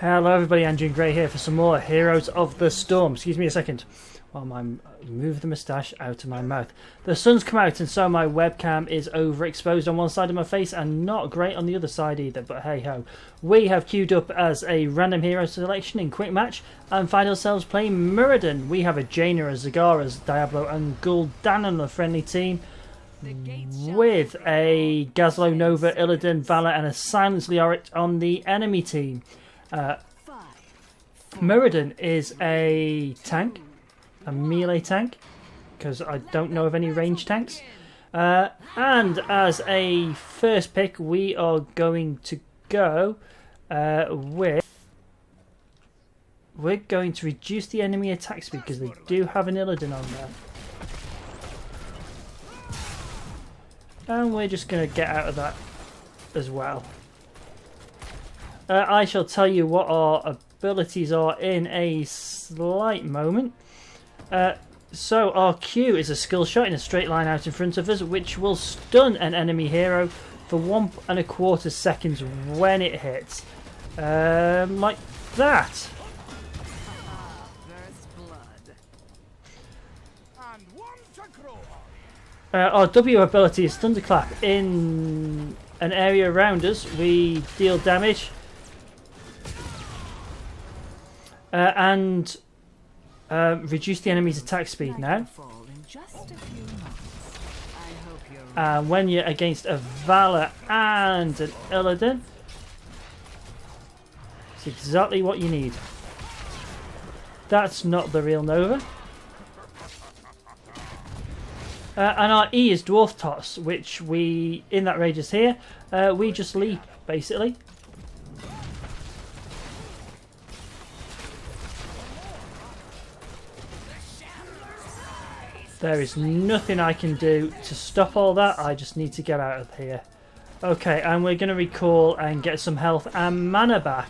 Hello everybody, Andrew Gray here for some more Heroes of the Storm. Excuse me a second while I move the moustache out of my mouth. The sun's come out and so my webcam is overexposed on one side of my face and not great on the other side either, but hey ho. We have queued up as a random hero selection in quick match and find ourselves playing Muradin. We have a Jaina, a Zagaras, Diablo and Gul'dan on the friendly team, with a Gazlo, Nova, Illidan, Valor and a Silence Leoric on the enemy team. Muradin is a tank, a melee tank, because I don't know of any range tanks. And as a first pick, we are going to go with... We're going to reduce the enemy attack speed because they do have an Illidan on there. And we're just going to get out of that as well. I shall tell you what our abilities are in a slight moment. So our Q is a skill shot in a straight line out in front of us, which will stun an enemy hero for 1.25 seconds when it hits. Like that. Our W ability is Thunderclap. In an area around us, we deal damage. And reduce the enemy's attack speed now. When you're against a Valor and an Illidan, it's exactly what you need. That's not the real Nova. And our E is Dwarf Toss, which we, in that radius here, we just leap, basically. There is nothing I can do to stop all that. I just need to get out of here. Okay, and we're going to recall and get some health and mana back.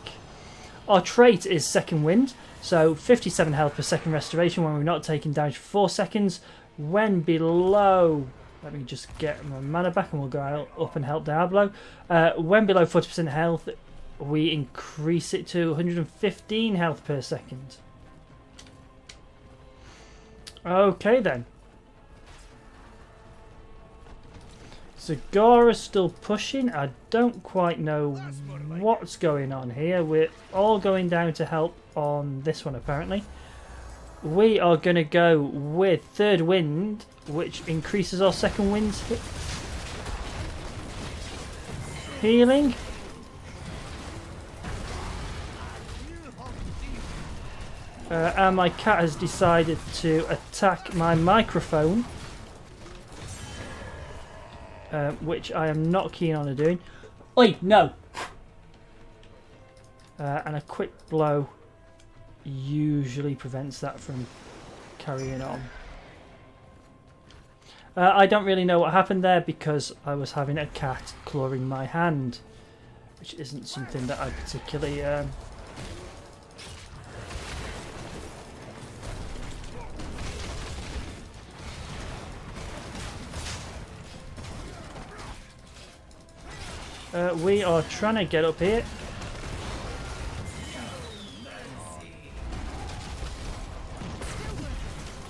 Our trait is Second Wind, so 57 health per second restoration when we're not taking damage for 4 seconds. When below... Let me just get my mana back and we'll go out, up and help Diablo. When below 40% health, we increase it to 115 health per second. Okay then. Zagara's still pushing. I don't quite know what's going on here. We're all going down to help on this one apparently. We are going to go with Third Wind, which increases our Second Wind's healing. And my cat has decided to attack my microphone, which I am not keen on doing. Oi, no! And a quick blow usually prevents that from carrying on. I don't really know what happened there because I was having a cat clawing my hand, which isn't something that I particularly... we are trying to get up here.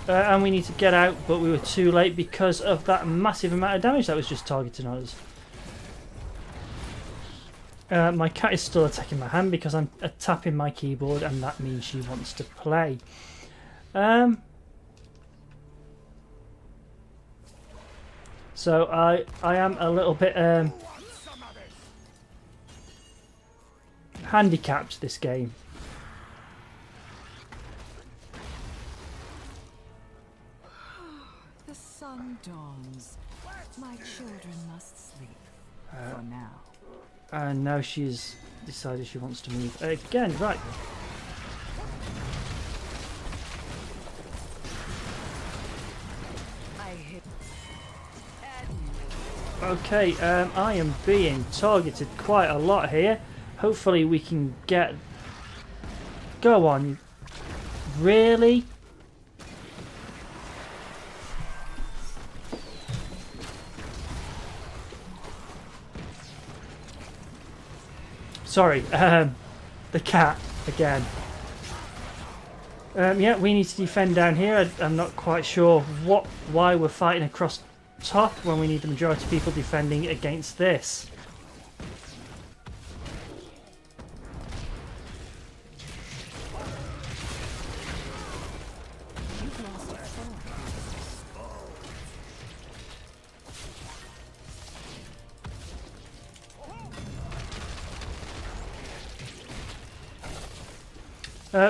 And we need to get out, but we were too late because of that massive amount of damage that was just targeting us. My cat is still attacking my hand because I'm tapping my keyboard and that means she wants to play. So I am a little bit handicapped this game. The sun dawns. My children must sleep for now. And now she's decided she wants to move again. Right. Okay, I am being targeted quite a lot here. Hopefully we can get... Go on. Really? Sorry, the cat again. Yeah, we need to defend down here. I'm not quite sure why we're fighting across top when we need the majority of people defending against this.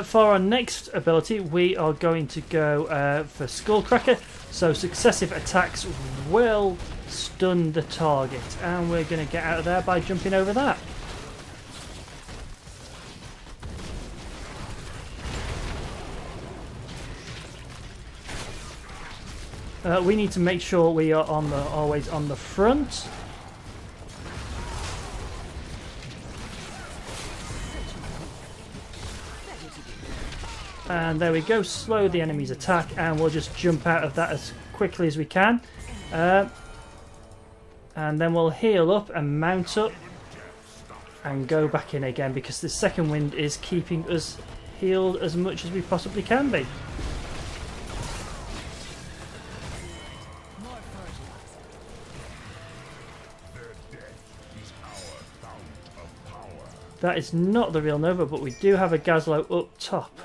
For our next ability, we are going to go for Skullcracker. So successive attacks will stun the target, and we're going to get out of there by jumping over that. We need to make sure we are always on the front. And there we go, slow the enemy's attack, and we'll just jump out of that as quickly as we can. And then we'll heal up and mount up and go back in again, because the second wind is keeping us healed as much as we possibly can be. That is not the real Nova, but we do have a Gazlo up top.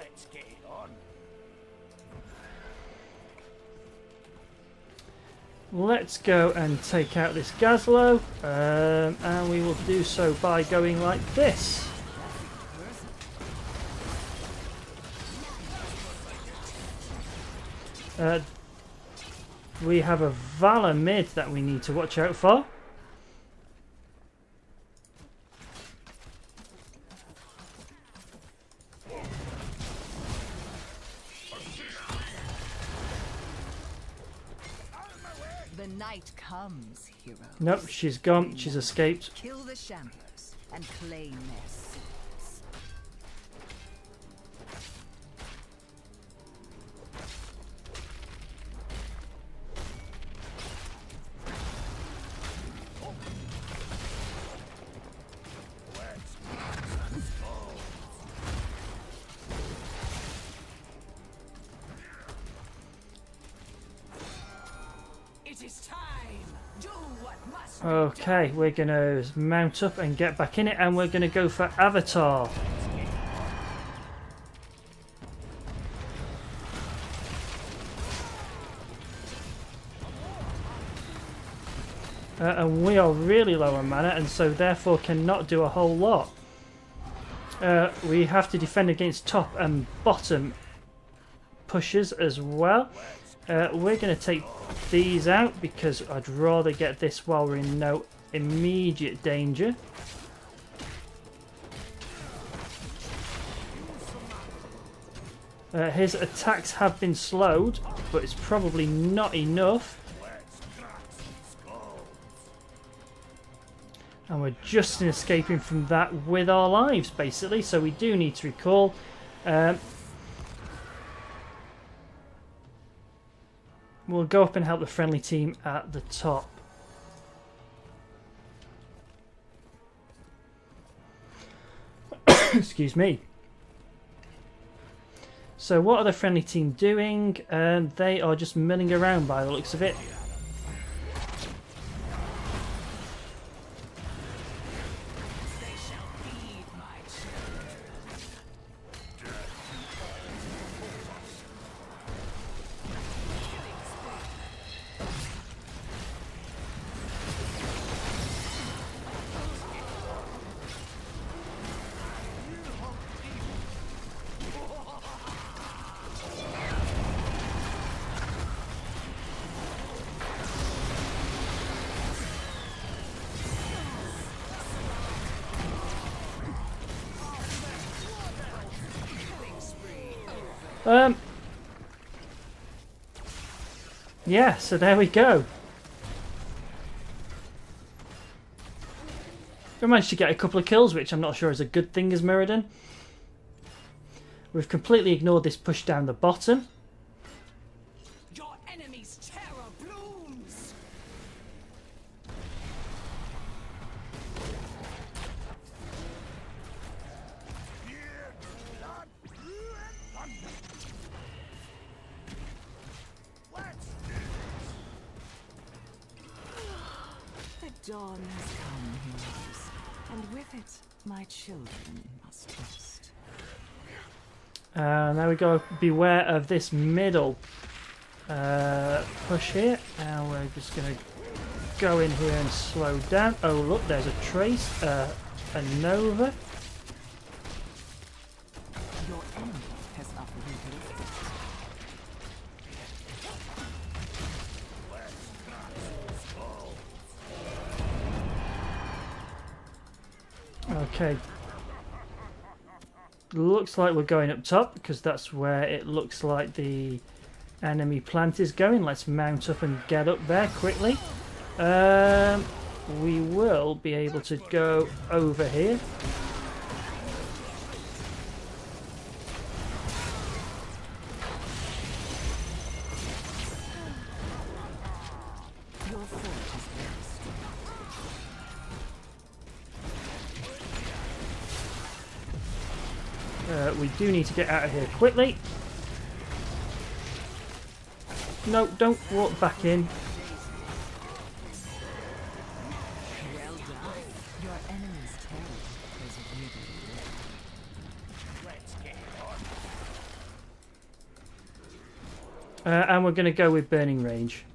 Let's go and take out this Gazlo, and we will do so by going like this. We have a Valor mid that we need to watch out for. The night comes, hero. Nope, she's gone. She's escaped. Kill the shamblers and claim their secrets. Okay, we're going to mount up and get back in it, and we're going to go for Avatar. And we are really low on mana, and so therefore cannot do a whole lot. We have to defend against top and bottom pushes as well. We're going to take these out because I'd rather get this while we're in no immediate danger. His attacks have been slowed, but it's probably not enough. And we're just escaping from that with our lives, basically, so we do need to recall. We'll go up and help the friendly team at the top. Excuse me. So what are the friendly team doing? They are just milling around by the looks of it. Yeah, so there we go. We managed to get a couple of kills, which I'm not sure is a good thing as Muradin. We've completely ignored this push down the bottom. Your enemy's terror blooms. Dawn has come, heroes, and with it, my children must rest. Now we go. Beware of this middle push here, and we're just going to go in here and slow down. Oh look, there's a trace, a Nova. Your enemy has uprooted a foot. Okay. Looks like we're going up top because that's where it looks like the enemy plant is going. Let's mount up and get up there quickly. We will be able to go over here. Your fort is very strong. We do need to get out of here quickly. No, don't walk back in. Well done. Your enemy's terror is really And we're going to go with burning range.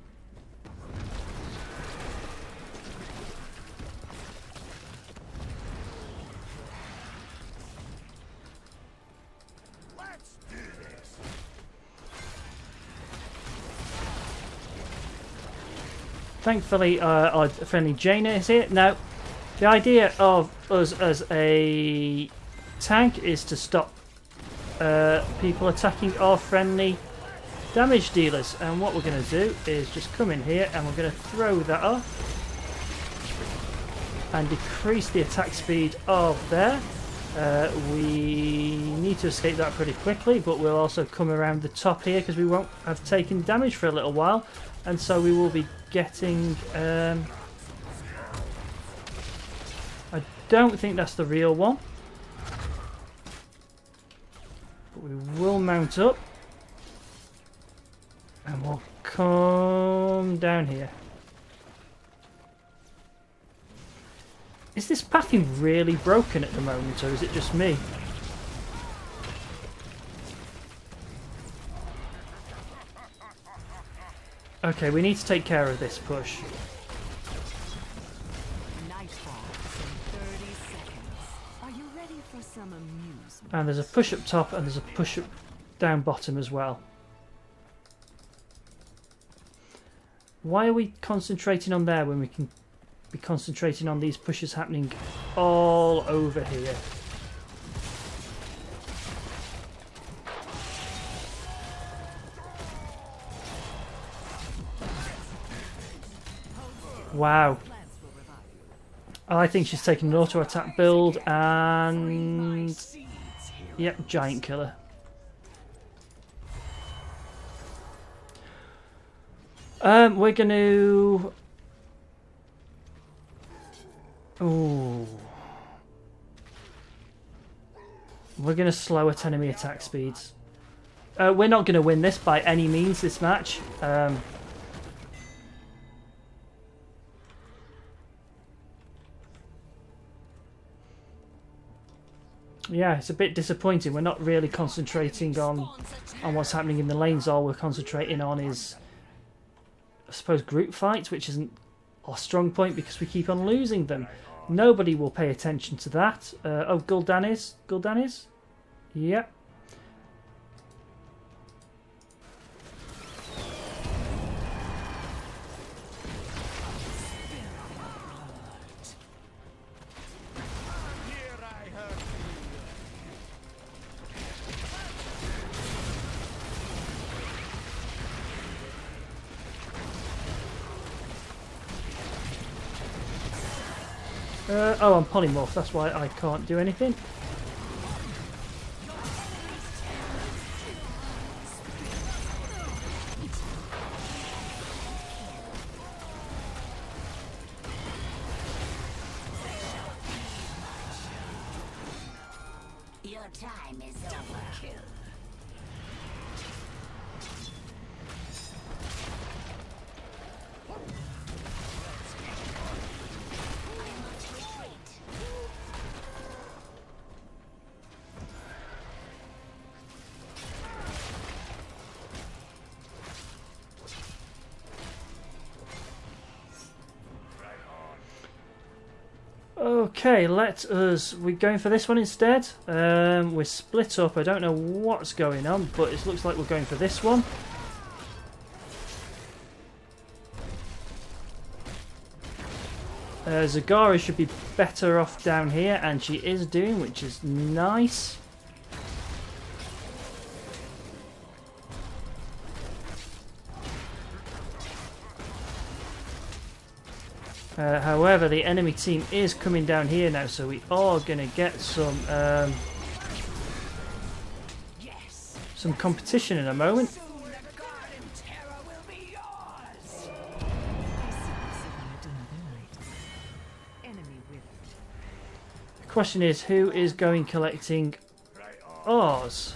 Thankfully, our friendly Jaina is here. Now, the idea of us as a tank is to stop people attacking our friendly damage dealers. And what we're going to do is just come in here and we're going to throw that off and decrease the attack speed of there. We need to escape that pretty quickly, but we'll also come around the top here because we won't have taken damage for a little while, and so we will be getting I don't think that's the real one, but we will mount up and we'll come down here. Is this pathing really broken at the moment, or is it just me? Okay, we need to take care of this push. nightfall in 30 seconds. Are you ready for some amusement? And there's a push up top and there's a push up down bottom as well. Why are we concentrating on there when we can be concentrating on these pushes happening all over here? Wow. I think she's taking an auto attack build and yep, giant killer. We're going to... Ooh. We're going to slow at enemy attack speeds. We're not going to win this by any means, this match. Yeah, it's a bit disappointing. We're not really concentrating on what's happening in the lanes. All we're concentrating on is, I suppose, group fights, which isn't our strong point because we keep on losing them. Nobody will pay attention to that. Oh, Gul'dan is? Gul'dan is? Yep. Oh, I'm polymorph, that's why I can't do anything. Your time is overkill. Okay, we're going for this one instead. We're split up. I don't know what's going on, but it looks like we're going for this one. Zagara should be better off down here, and she is doing, which is nice. However, the enemy team is coming down here now, so we are going to get some competition in a moment. I survived another night. Enemy whipped. The question is, who is going collecting ours?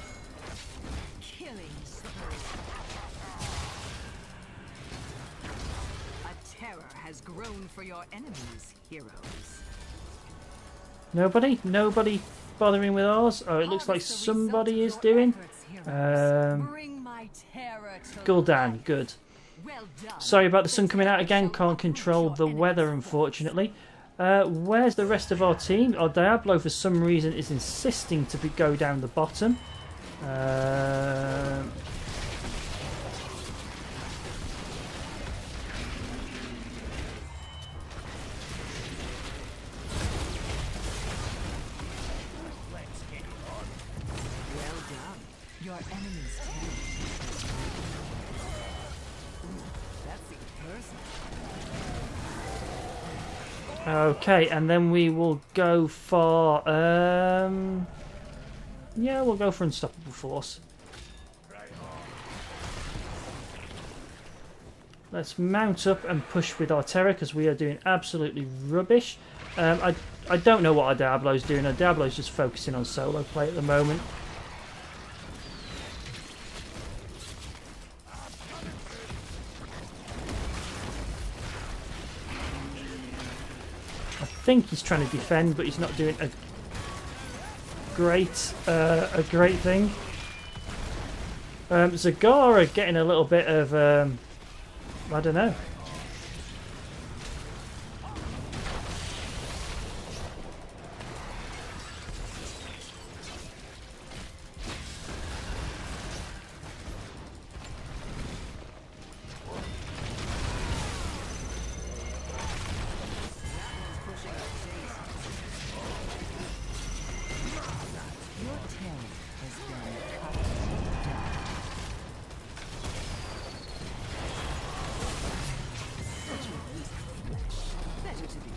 Killing spree. A terror has grown for your enemies, heroes. Nobody? Nobody bothering with ours? Oh, it looks like somebody is doing. Bring my terror to Gul'dan, good. Well done. Sorry about the sun coming out again, can't control the weather unfortunately. Where's the rest of our team? Oh, Diablo for some reason is insisting to go down the bottom. Well done. Your enemy's terror. That seems personal. Okay, and then we will go for yeah, we'll go for Unstoppable Force. Let's mount up and push with our Terror because we are doing absolutely rubbish. I don't know what our Diablo's doing. Our Diablo's just focusing on solo play at the moment. I think he's trying to defend, but he's not doing a great thing. Zagara getting a little bit of I don't know. Your terror has been cut down. Better to be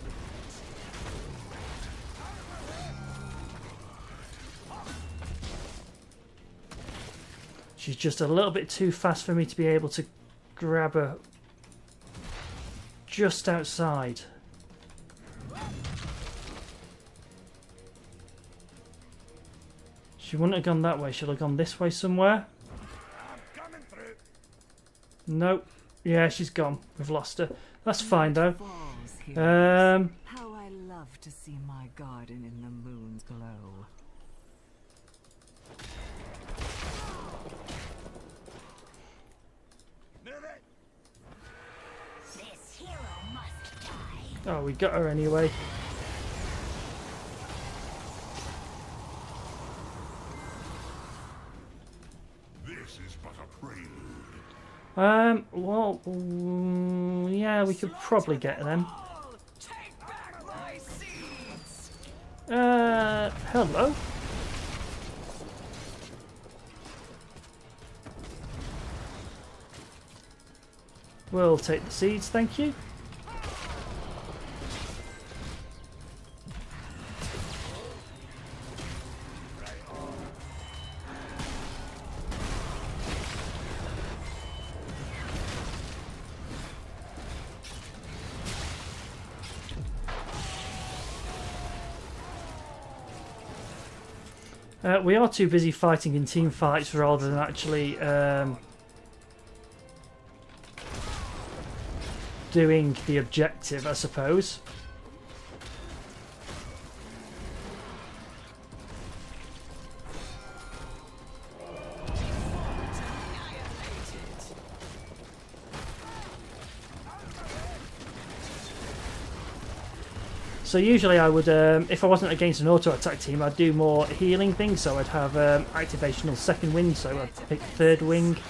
She's just a little bit too fast for me to be able to grab her just outside. She wouldn't have gone that way. She'll have gone this way somewhere. Nope. Yeah, she's gone. We've lost her. That's fine though. falls here. Um, How I love to see my garden in the moon's glow. This hero must die. oh, we got her anyway. This is but a prelude. Well, yeah, we could probably get them. Take back my seeds. Hello. We'll take the seeds, thank you. We are too busy fighting in team fights rather than actually doing the objective, I suppose. So usually I would, if I wasn't against an auto attack team, I'd do more healing things. So I'd have activational second wind. So I'd pick third wind.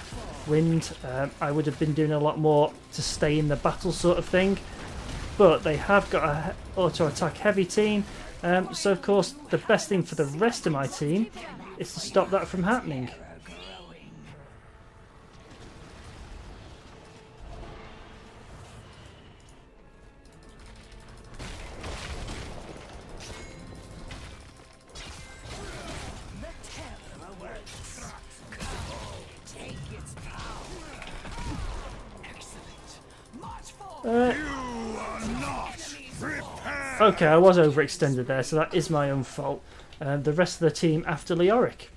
I would have been doing a lot more to stay in the battle sort of thing. But they have got a auto attack heavy team. So of course the best thing for the rest of my team is to stop that from happening. Okay, I was overextended there, so that is my own fault. The rest of the team after Leoric.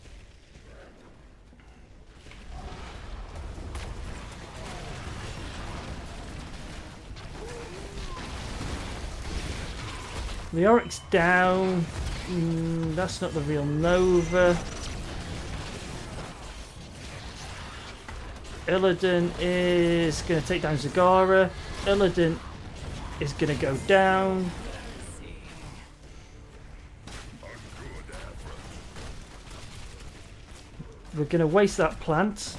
Leoric's down. That's not the real Nova. Illidan is going to take down Zagara. Illidan is going to go down. We're going to waste that plant.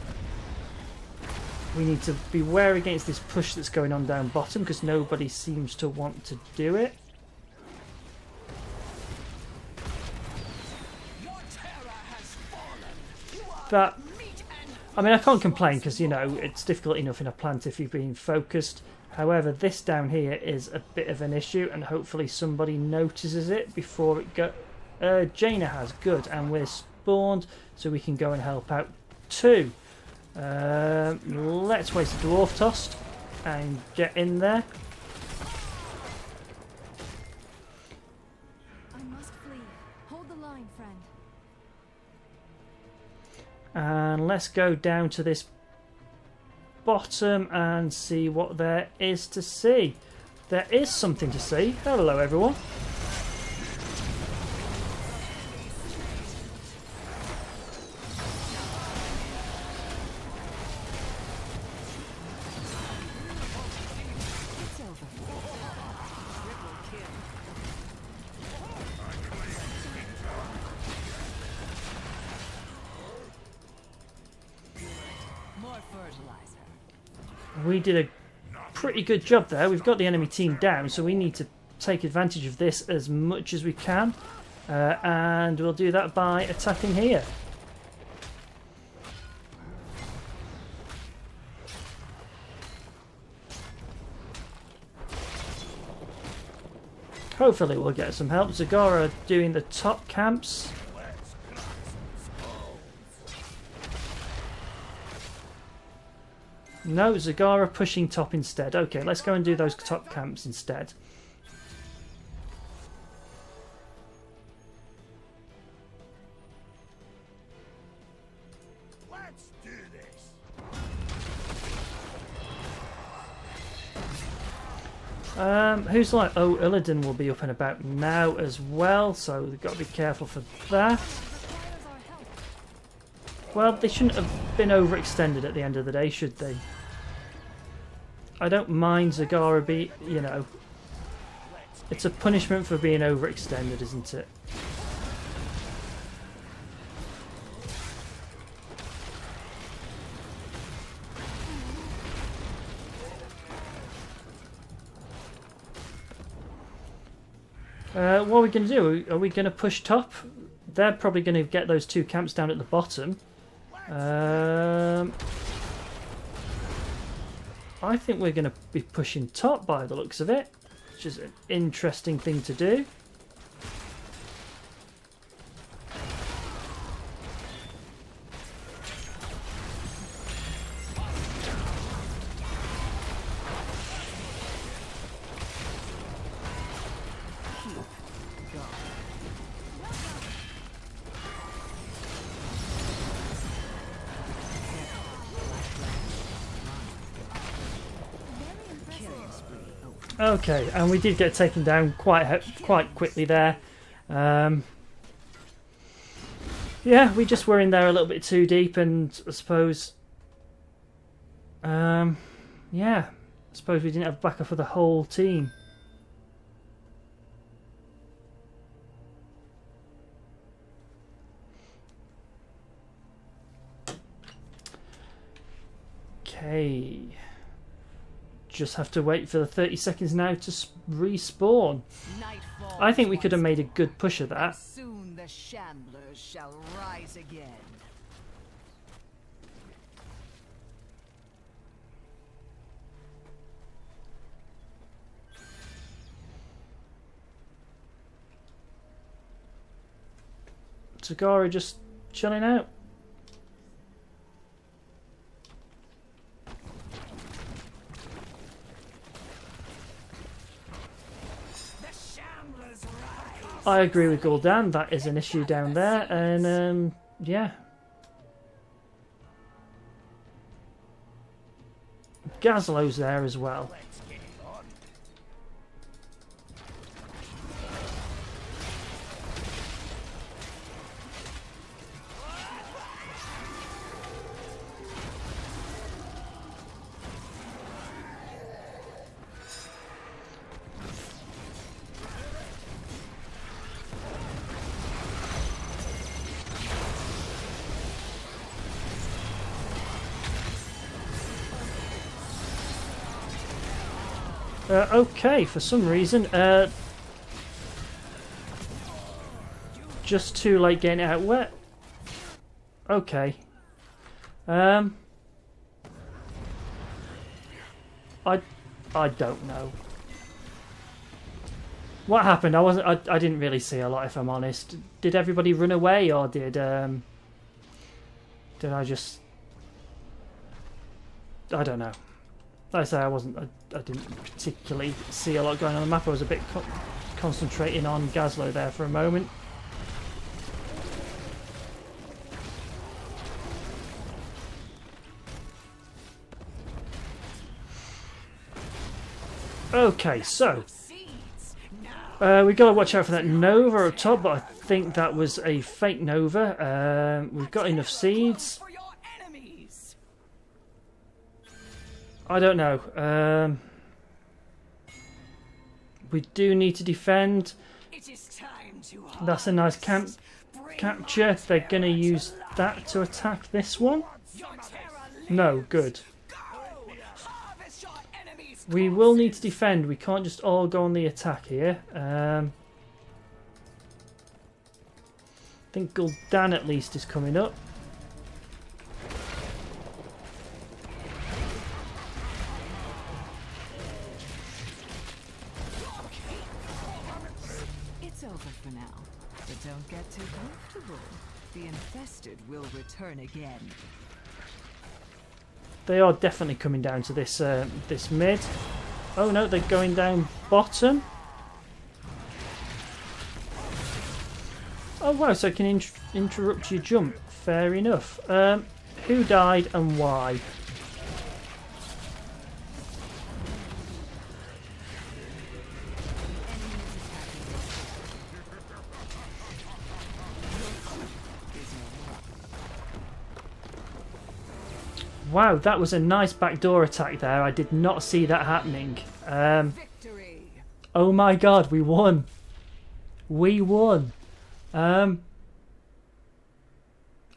We need to beware against this push that's going on down bottom because nobody seems to want to do it. That, I mean, I can't complain because, you know, it's difficult enough in a plant if you've been focused. However, this down here is a bit of an issue and hopefully somebody notices it before it go. Jaina has, good, and we're spawned so we can go and help out too. Let's waste a dwarf tossed and get in there. I must flee. Hold the line, friend. And let's go down to this bottom and see what there is to see. There is something to see. Hello everyone. We did a pretty good job there. We've got the enemy team down, so we need to take advantage of this as much as we can. And we'll do that by attacking here. Hopefully we'll get some help. Zagara doing the top camps. No, Zagara pushing top instead. Okay, let's go and do those top camps instead. Let's do this. Who's like? Oh, Illidan will be up and about now as well, so we've got to be careful for that. Well, they shouldn't have been overextended at the end of the day, should they? I don't mind Zagara be, you know, it's a punishment for being overextended, isn't it? What are we going to do? Are we going to push top? They're probably going to get those two camps down at the bottom. I think we're going to be pushing top by the looks of it, which is an interesting thing to do. Okay, and we did get taken down quite quickly there. Yeah, we just were in there a little bit too deep, and I suppose, yeah, I suppose we didn't have backup for the whole team. Okay. Just have to wait for the 30 seconds now to respawn. I think we could have made a good push of that. Soon the shamblers shall rise again. Tagara just chilling out. I agree with Gul'dan, that is an issue down there, and yeah. Gazlo's there as well. Okay, for some reason, just too late getting it out wet. Okay. I don't know. What happened? I didn't really see a lot, if I'm honest. Did everybody run away, or did I just... I don't know. Like I say, I didn't particularly see a lot going on the map. I was a bit concentrating on Gazlo there for a moment. Okay, so we got to watch out for that Nova up top, but I think that was a fake Nova. We've got enough seeds. I don't know. We do need to defend. That's a nice capture. They're going to use that to attack this one. No, good. We will need to defend. We can't just all go on the attack here. I think Gul'dan at least is coming up. For now, but don't get too comfortable. The infested will return again. They are definitely coming down to this this mid. Oh no, they're going down bottom. Oh wow, so it can interrupt your jump. Fair enough. Who died and why? Wow, that was a nice backdoor attack there. I did not see that happening. Oh my god, we won. We won. I'm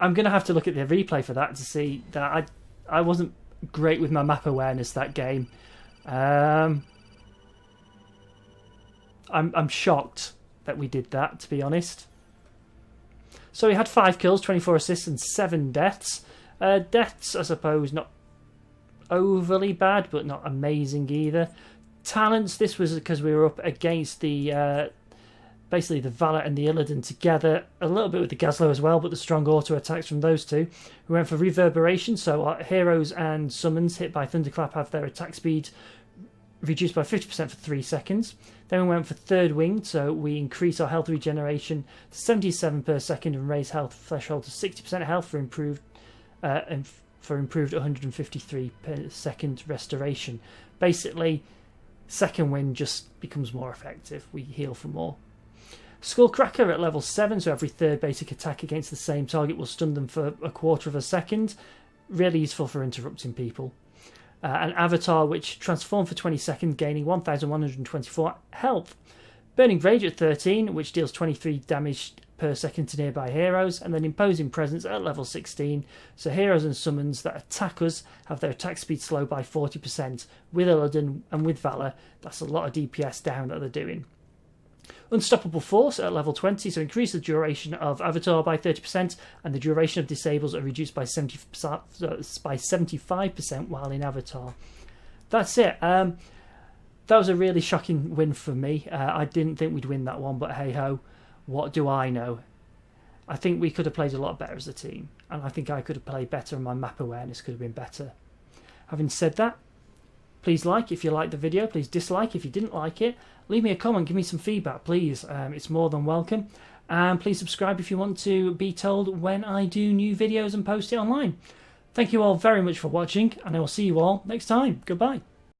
going to have to look at the replay for that to see that I wasn't great with my map awareness that game. I'm shocked that we did that, to be honest. So we had 5 kills, 24 assists and 7 deaths. Deaths, I suppose, not overly bad, but not amazing either. Talents, this was because we were up against the basically the Valor and the Illidan together, a little bit with the Gazlo as well, but the strong auto attacks from those two. We went for Reverberation, so our heroes and summons hit by Thunderclap have their attack speed reduced by 50% for 3 seconds. Then we went for Third Wing, so we increase our health regeneration to 77 per second and raise health threshold to 60% health for improved 153 per second restoration. Basically, Second Wind just becomes more effective. We heal for more. Skullcracker at level 7, so every third basic attack against the same target will stun them for a quarter of a second. Really useful for interrupting people. An Avatar which transforms for 20 seconds, gaining 1124 health. Burning Rage at 13, which deals 23 damage per second to nearby heroes, and then imposing presence at level 16, so heroes and summons that attack us have their attack speed slowed by 40%. With Illidan and with Valor, that's a lot of DPS down that they're doing. Unstoppable Force at level 20, so increase the duration of Avatar by 30%, and the duration of disables are reduced by 75% while in Avatar. That's it. That was a really shocking win for me. I didn't think we'd win that one, but hey ho, what do I know? I think we could have played a lot better as a team, and I think I could have played better, and my map awareness could have been better. Having said that, please like if you liked the video, please dislike if you didn't like it. Leave me a comment, give me some feedback, please. It's more than welcome. And please subscribe if you want to be told when I do new videos and post it online. Thank you all very much for watching, and I will see you all next time. Goodbye.